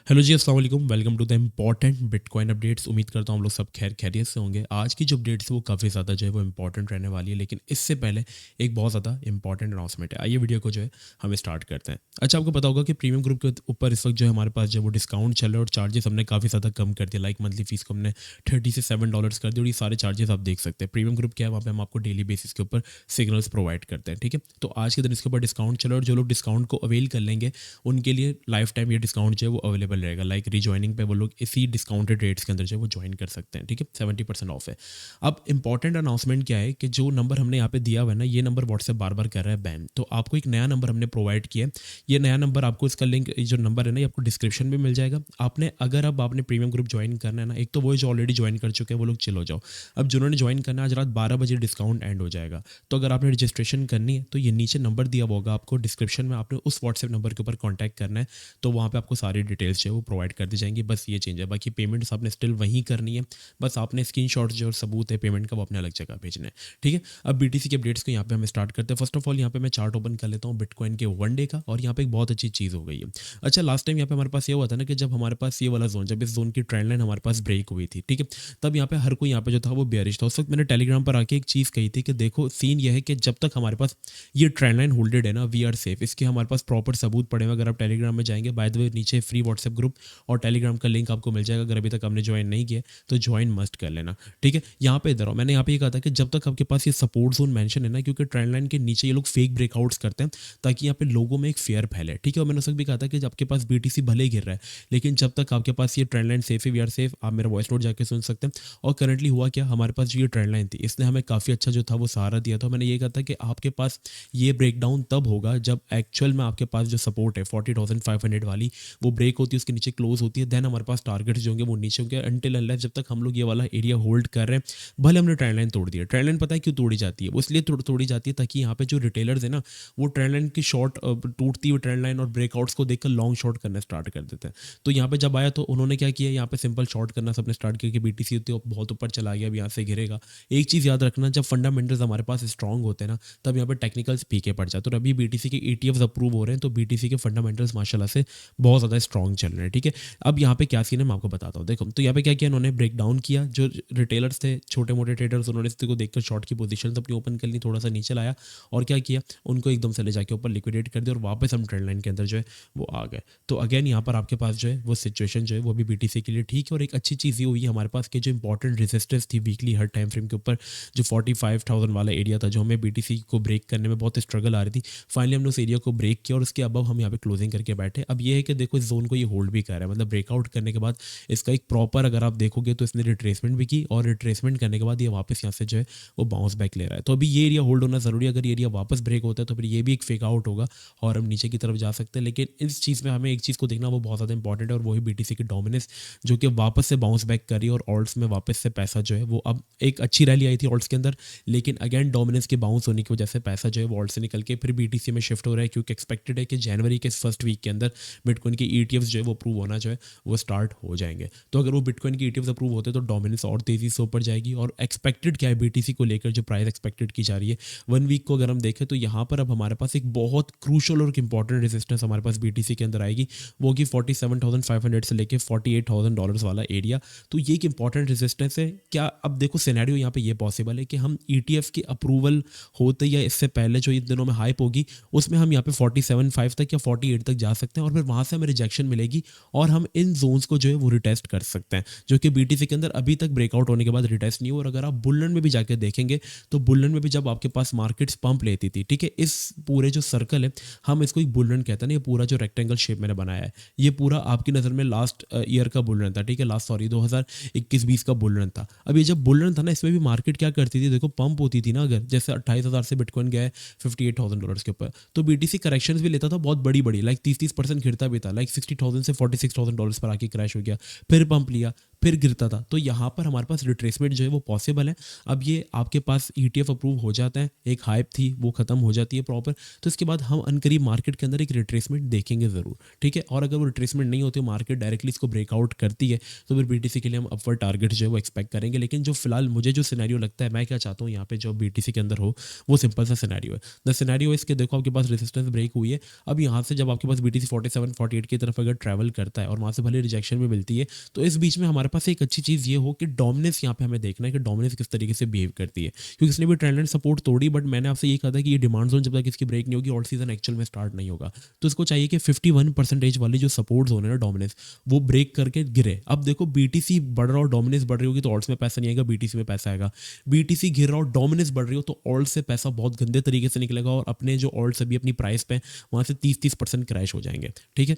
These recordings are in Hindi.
हेलो जी, अस्सलाम वालेकुम। Welcome to the important bitcoin updates. उम्मीद करता हूँ हम लोग सब खैरियत से होंगे। आज की जो अपडेट्स है वो काफ़ी ज़्यादा जो है वो इंपॉर्टेंट रहने वाली है, लेकिन इससे पहले एक बहुत ज़्यादा इंपॉर्टेंट अनाउंसमेंट है। आइए वीडियो को जो है हम स्टार्ट करते हैं। अच्छा, आपको पता होगा कि प्रीमियम ग्रुप के ऊपर इस वक्त जो है हमारे पास जो है वो डिस्काउंट चल रहा है और चार्जेस हमने काफ़ी ज़्यादा कम कर दिया। लाइक मंथली फीस को हमने $30 से $7 कर दिया और ये सारे चार्जेस आप देख सकते हैं। प्रीमियम ग्रुप क्या है, वहाँ पे हम आपको डेली बेसिस के ऊपर सिग्नल्स प्रोवाइड करते हैं। ठीक है, तो आज के दिन इसके ऊपर डिस्काउंट चल रहा है और जो लोग डिस्काउंट को अवेल कर लेंगे उनके लिए लाइफ टाइम ये डिस्काउंट जो है वो अवेलेबल रहेगा। लाइक रिजॉइनिंग पे वो लोग इसी डिस्काउंटेड रेट्स के अंदर जो है वो ज्वाइन कर सकते हैं। ठीक है, 70% ऑफ है। अब इंपॉर्टेंट अनाउंसमेंट क्या है कि जो नंबर हमने यहाँ पे दिया हुआ है ना, ये नंबर व्हाट्सएप बार बार कर रहा है बैन। तो आपको एक नया नंबर हमने प्रोवाइड किया है। ये नया नंबर आपको, इसका लिंक जो नंबर है ना, ये आपको डिस्क्रिप्शन में मिल जाएगा। आपने अगर अब आपने प्रीमियम ग्रुप ज्वाइन करना है ना, एक तो वो जो ऑलरेडी ज्वाइन कर चुके हैं वो लोग चिल हो जाओ। अब जिन्होंने ज्वाइन करना है, आज रात 12 बजे डिस्काउंट एंड हो जाएगा। तो अगर आपने रजिस्ट्रेशन करनी है तो ये नीचे नंबर दिया हुआ होगा आपको डिस्क्रिप्शन में, आपने उस व्हाट्सएप नंबर के ऊपर कॉन्टैक्ट करना है। तो वहाँ पे आपको सारी डिटेल्स जो है वो प्रोवाइड कर दी जाएंगी। बस ये चेंज है, बाकी पेमेंट्स आपने स्टिल वहीं करनी है। बस आपने स्क्रीनशॉट जो सबूत है पेमेंट का वो अपने अलग जगह भेजना है। ठीक है, अब बीटीसी के अपडेट्स को यहाँ पे हम स्टार्ट करते हैं। फर्स्ट ऑफ ऑल यहाँ पे मैं चार्ट ओपन कर लेता हूँ बिटकॉइन के 1 डे का, और यहाँ पे एक बहुत अच्छी चीज़ हो गई है। अच्छा, लास्ट टाइम यहाँ पे हमारे पास ये हुआ था ना कि जब हमारे पास ये वाला जोन, जब इस जोन की ट्रेंड लाइन हमारे पास ब्रेक हुई थी, ठीक है, तब यहाँ पे हर कोई यहाँ पे जो था वो बेयरिश था। उस वक्त मैंने टेलीग्राम पर आके एक चीज़ कही थी कि देखो सीन ये है कि जब तक हमारे पास ये ट्रेंड लाइन होल्डेड है ना, वी आर सेफ। इसके हमारे पास प्रॉपर सबूत पड़े हुए। अगर आप टेलीग्राम में जाएंगे, बाय द वे नीचे फ्री व्हाट्सएप ग्रुप और टेलीग्राम का लिंक आपको मिल जाएगा। अगर अभी तक आपने ज्वाइन नहीं किया तो ज्वाइन मस्ट कर लेना। ठीक है, यहाँ पे इधर आओ। मैंने यहाँ पे ये कहा था कि जब तक आपके पास ये सपोर्ट जोन मेंशन है ना, क्योंकि ट्रेंड लाइन के नीचे ये लोग फेक ब्रेकआउट्स करते हैं ताकि यहाँ पे लोगों में एक फेयर फैले। ठीक है, और मैंने उस वक्त भी कहा था कि आपके पास बीटीसी भले ही गिर रहा है, लेकिन जब तक आपके पास ये ट्रेंड लाइन सेफ है, वी आर सेफ। आप मेरा वॉइस नोट जाके सुन सकते हैं। और करंटली हुआ क्या, हमारे पास जो ये ट्रेंड लाइन थी इसने हमें काफ़ी अच्छा जो था वो सहारा दिया था। मैंने ये कहा था कि आपके पास ये ब्रेकडाउन तब होगा जब एक्चुअल में आपके पास जो सपोर्ट है 40,500 वाली वो ब्रेक होती है, उसके नीचे क्लोज होती है। देन हमारे पास टारगेट्स जो होंगे वो नीचे होंगे। अनटिल अनलेस जब तक हम लोग ये वाला एरिया होल्ड कर रहे हैं, भले हमने ट्रेंड लाइन तोड़ दी है। ट्रेंड लाइन पता है क्यों तोड़ी जाती है? वो इसलिए तोड़ी जाती है ताकि यहाँ पे जो रिटेलर्स है ना, वो ट्रेंड लाइन की शॉर्ट टूटती हुई ट्रेंड लाइन और ब्रेकआउट्स को देखकर लॉन्ग शॉर्ट करना स्टार्ट कर देते हैं। तो यहाँ पे जब आया तो उन्होंने क्या किया, यहाँ पे सिंपल शॉर्ट करना सबने स्टार्ट किया कि बीटीसी होती है बहुत ऊपर चला गया, अब यहाँ से गिरेगा। एक चीज़ याद रखना, जब फंडामेंटल्स हमारे पास स्ट्रॉन्ग होते हैं ना, तब यहाँ पे टेक्निकल्स पीके पड़ जाते हैं। और अभी बीटीसी के ईटीएफ्स अप्रूव हो रहे हैं, तो बीटीसी के फंडामेंटल्स माशाल्लाह से बहुत ज़्यादा स्ट्रॉन्ग चल रहे हैं। ठीक है, अब यहाँ पे क्या सीन है मैं आपको बताता हूँ। देखो, तो यहाँ पे क्या किया इन्होंने, ब्रेक डाउन किया। जो रिटेलर्स थे, छोटे मोटे ट्रेडर्स, उन्होंने इसको देखकर शॉर्ट की पोजीशन अपनी ओपन कर ली, थोड़ा सा नीचे लाया और क्या किया, उनको एकदम से ले जाके ऊपर लिक्विडेट कर दिया और वापस हम ट्रेंड लाइन के अंदर जो है वो आ गए। तो अगेन यहाँ पर आपके पास जो है वो सिचुएशन जो है वो भी बीटीसी के लिए ठीक है। और एक अच्छी चीज़ ये हुई है हमारे पास कि जो इंपॉर्टेंट रेजिस्टेंस थी वीकली हर टाइम फ्रेम के ऊपर, जो 45,000 वाला एरिया था, जो हमें बीटीसी को ब्रेक करने में बहुत स्ट्रगल आ रही थी, फाइनली हमने उस एरिया को ब्रेक किया और उसके अब हम यहाँ पे क्लोजिंग करके बैठे। अब ये है कि देखो इस जोन को ये होल्ड भी कर रहा है, मतलब ब्रेकआउट करने के बाद इसका एक प्रॉपर, अगर आप देखोगे तो इसने रिट्रेसमेंट भी की और रिट्रेसमेंट करने के बाद ये वापस यहाँ से जो है वो बाउंस बैक ले रहा है। तो अभी ये एरिया होल्ड होना जरूरी है। अगर ये एरिया वापस ब्रेक होता है तो फिर ये भी एक फेक आउट होगा और हम नीचे की तरफ जा सकते हैं। लेकिन इस चीज़ में हमें एक चीज़ को देखना वो बहुत ज़्यादा इंपॉर्टेंट है, और वही बीटीसी की डोमिनेंस जो कि वापस से बाउंस बैक कर रही है और ऑल्ट्स में वापस से पैसा जो है वो, अब एक अच्छी रैली आई थी ऑल्ट्स के अंदर, लेकिन अगेन डोमिनेंस के बाउंस होने की वजह से पैसा जो है वो ऑल्ट से निकल के फिर बीटीसी में शिफ्ट हो रहा है, क्योंकि एक्सपेक्टेड है कि जनवरी के फर्स्ट वीक के अंदर बिटकॉइन के ईटीएफ्स जो है वो अप्रूव होना जो है वो स्टार्ट हो जाएंगे। तो अगर वो बिटकॉइन के ईटीएफ्स अप्रूव होते तो डोमिनेंस और तेज़ी से ऊपर जाएगी। और एक्सपेक्टेड क्या है बीटीसी को लेकर, जो प्राइस एक्सपेक्टेड की जा रही है 1 वीक को अगर हम देखें, तो यहाँ पर अब हमारे पास एक बहुत क्रूशल और इंपॉर्टेंट रेजिस्टेंस हमारे पास बीटीसी के अंदर आएगी, वो कि 47,500 से लेके $48,000 वाला एरिया। तो ये एक इंपॉर्टेंट रेजिस्टेंस है। क्या अब देखो सिनेरियो यहाँ पे ये पॉसिबल है कि हम ईटीएफ की अप्रूवल होते या इससे पहले जो इन दिनों में हाइप होगी उसमें हम यहाँ पे 47.5 तक या 48 तक जा सकते हैं, और फिर वहाँ से हमें रिजेक्शन मिलेगी और हम इन जोन्स को जो है वो रिटेस्ट कर सकते हैं, जो कि बीटीसी के अंदर अभी तक ब्रेकआउट होने के बाद रिटेस्ट नहीं हुआ। और अगर आप बुल्लन में भी जाके देखेंगे तो बुल्लन में भी जब आपके पास मार्केट्स पंप लेती थी, ठीक है, इस पूरे जो सर्कल है हम इसको एक बुल्लन कहते हैं ना, ये पूरा जो रेक्टेंगल शेप मैंने बनाया है ये पूरा आपकी नज़र में लास्ट ईयर का बुल्लन था। ठीक है, लास्ट 2021-20 का बुल्लन था। अब ये जब बुल्लन था ना, इसमें भी मार्केट क्या करती थी, देखो पंप होती थी ना, अगर जैसे 28,000 से बिटकॉइन गया है $58,000 के ऊपर, तो बीटीसी करेक्शंस भी लेता था बहुत बड़ी लाइक 30% गिरता भी था, लाइक 60,000 से $46,000 पर आके क्रैश हो गया, फिर पंप लिया, फिर गिरता था। तो यहाँ पर हमारे पास रिट्रेसमेंट जो है वो पॉसिबल है। अब ये आपके पास ईटीएफ अप्रूव हो जाता है, एक हाइप थी वो खत्म हो जाती है प्रॉपर, तो इसके बाद हम अनकरीब मार्केट के अंदर एक रिट्रेसमेंट देखेंगे ज़रूर, ठीक है। और अगर वो रिट्रेसमेंट नहीं होती, मार्केट डायरेक्टली इसको ब्रेकआउट करती है, तो फिर बीटीसी के लिए हम अपवर्ड टारगेट जो है वो एक्सपेक्ट करेंगे। लेकिन जो फिलहाल मुझे जो सिनेरियो लगता है, मैं क्या चाहता हूँ यहाँ पे जो बीटीसी के अंदर हो, वो सिंपल सा सिनेरियो है। द सिनेरियो इसके देखो, आपके पास रेजिस्टेंस ब्रेक हुई है। अब यहाँ से जब आपके पास बीटीसी 47 48 की तरफ अगर ट्रैवल करता है और वहाँ से भले रिजेक्शन भी मिलती है, तो इस बीच में हमारे पास एक अच्छी चीज़ ये हो कि डोमिनेंस यहाँ पे हमें देखना है कि डोमिनेंस किस तरीके से बिहेव करती है, क्योंकि इसने भी ट्रेंड लाइन सपोर्ट तोड़ी, बट मैंने आपसे ये कहा था कि ये डिमांड जोन जब तक इसकी ब्रेक नहीं होगी, ऑल सीजन एक्चुअल में स्टार्ट नहीं होगा। तो इसको चाहिए कि 51% वाली जो सपोर्ट जोन है ना डोमिनेंस, वो ब्रेक करके गिरे। अब देखो बीटीसी बढ़ रहा हो, डोमिनेंस बढ़ रही होगी, तो ऑल्ट्स में पैसा नहीं आएगा, बीटीसी में पैसा आएगा। बीटीसी गिर रहा हो, डोमिनेंस बढ़ रही हो, तो ऑल्ट से पैसा बहुत गंदे तरीके से निकलेगा, और अपने जो ऑल्ट्स अभी अपनी प्राइस पे वहाँ से 30% क्रैश हो जाएंगे, ठीक है।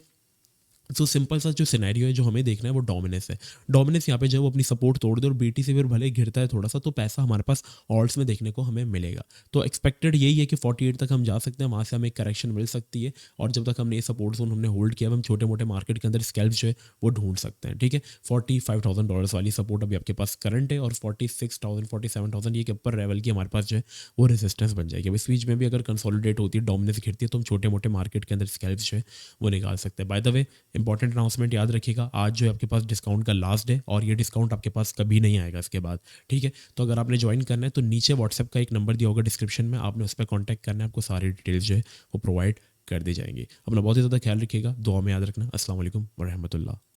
तो सिंपल सा जो सिनेरियो है जो हमें देखना है वो डोमिनेंस है। डोमिनेंस यहाँ पे जो है वो अपनी सपोर्ट तोड़ दे और बीटी से फिर भले गिरता है थोड़ा सा, तो पैसा हमारे पास ऑल्ट्स में देखने को हमें मिलेगा। तो एक्सपेक्टेड यही है कि 48 तक हम जा सकते हैं, वहाँ से हमें एक करेक्शन मिल सकती है, और जब तक हमने ये सपोर्ट जोन हमने होल्ड किया, हम छोटे मोटे मार्केट के अंदर स्कैल्प जो है वो ढूंढ सकते हैं, ठीक है। $45,000 वाली सपोर्ट अभी आपके पास करंट है, और 46,000 47,000 ये के ऊपर लेवल की हमारे पास जो है वो रेजिस्टेंस बन जाएगी। अब इस बीच में भी अगर कंसोलिडेट होती है, डोमिनेंस गिरती है, तो हम छोटे मोटे मार्केट के अंदर स्कैल्प जो है वो निकाल सकते हैं। By the way, important announcement याद रखिएगा, आज जो है आपके पास डिस्काउंट का लास्ट है, और ये डिस्काउंट आपके पास कभी नहीं आएगा इसके बाद, ठीक है। तो अगर आपने ज्वाइन करना है तो नीचे व्हाट्सएप का एक नंबर दिया होगा डिस्क्रिप्शन में, आपने उस पर कॉन्टैक्ट करना है, आपको सारी डिटेल्स जो है वो प्रोवाइड कर दी जाएंगी। अपना बहुत ही ज़्यादा ख्याल रखिएगा, दुआ में याद रखना। अस्सलाम वालेकुम व रहमतुल्लाह।